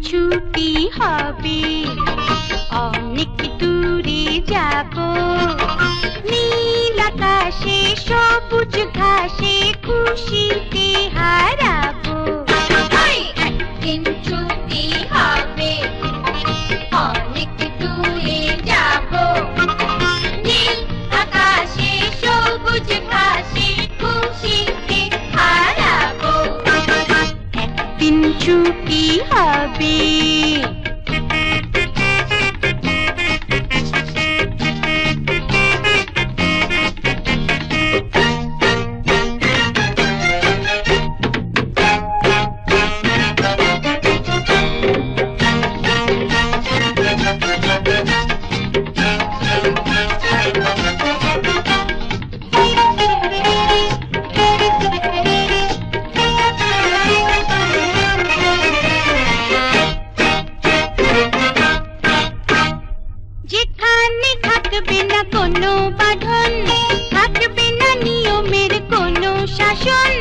ছুটি হবে, অনেক দূরে যাব, নীল আকাশে সবুজ ঘাসে খুশিতে হারাবো। একদিন ছুটি হবে, অনেক দূরে যাব, নীল আকাশে সবুজ ঘাসে খুশিতে হারাবো। একদিন ছুটি হবে। যেখানে থাকবে না কোনো বাঁধন, থাকবে না নিয়মের কোনো শাসন,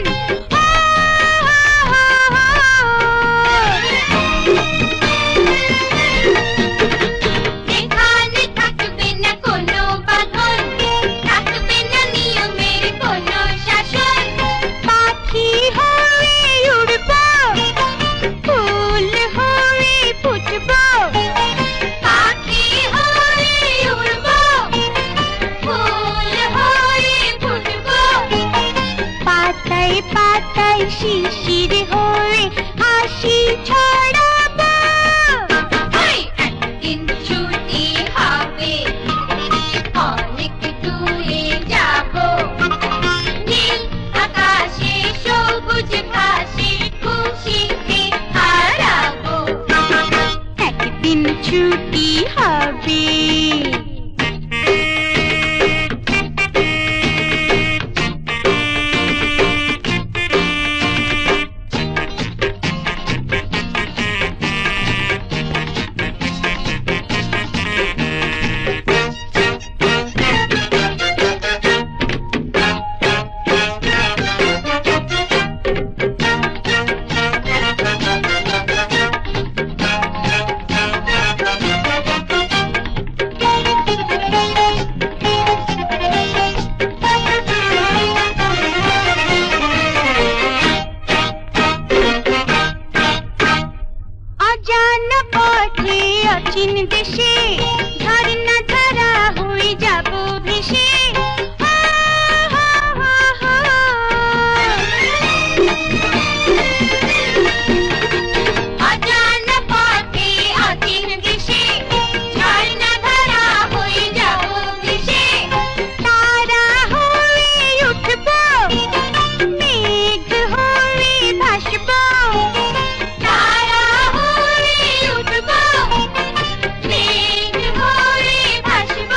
যেখানে থাকবে না কোনো বাঁধন, থাকবে না নিয়মের কোনো শাসন, পাখি হয়ে উড়ব, ফুল হয়ে ফুটব, পাখি হয়ে উড়ব, ফুল হয়ে ফুটব, পাতায় পাতায় শিশির হয়ে হাসি ছড়াব। একদিন ছুটি হবে, অনেক দূরে যাব, নীল আকাশে সবুজ ঘাসে খুশিতে হারাবো। একদিন ছুটি হবে। অজানা পথে অচিন দেশে ঝর্ণা ধারা হয়ে যাব ভেসে, অজানা পথে অচিন দেশে ঝর্ণা ধারা হয়ে যাব ভেসে, তারা হয়ে উঠব, মেঘ হয়ে ভাসব, তারা হয়ে উঠব, মেঘ হয়ে ভাসব,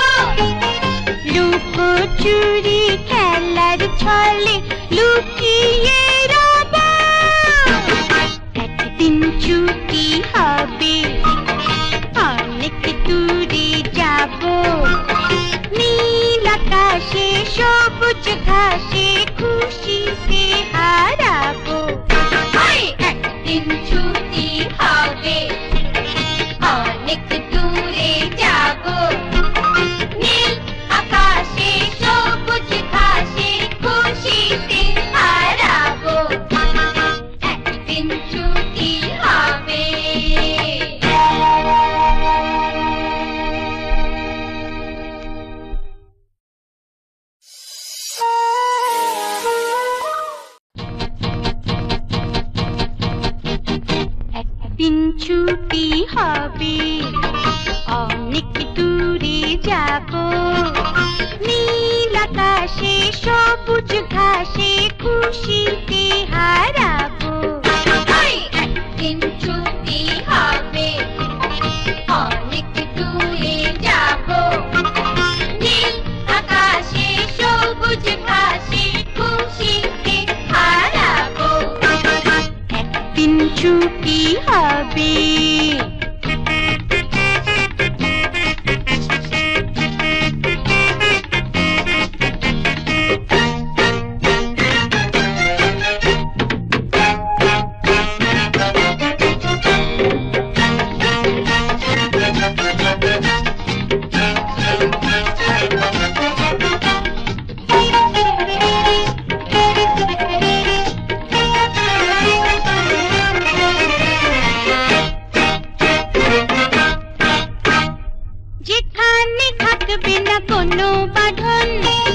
লুকোচুরি খেলার ছলে লুকিয়ে রব। একদিন ছুটি হবে, অনেক দূরে যাব, নীল আকাশে সবুজ ঘাসে খুশিতে হারাবো। একদিন ছুটি হবে, অনেক দূরে যাব, নীল আকাশে সবুজ ঘাসে খুশিতে হারাবো। একদিন ছুটি হবে। একদিন ছুটি হবে, অনেক দূরে যাব, নীল আকাশে সবুজ ঘাসে খুশিতে হারাবো। একদিন ছুটি হবে, অনেক দূরে যাব, নীল আকাশে সবুজ ঘাসে খুশিতে হারাবো। একদিন ছুটি হবে। থাকবে না কোনো বাঁধন।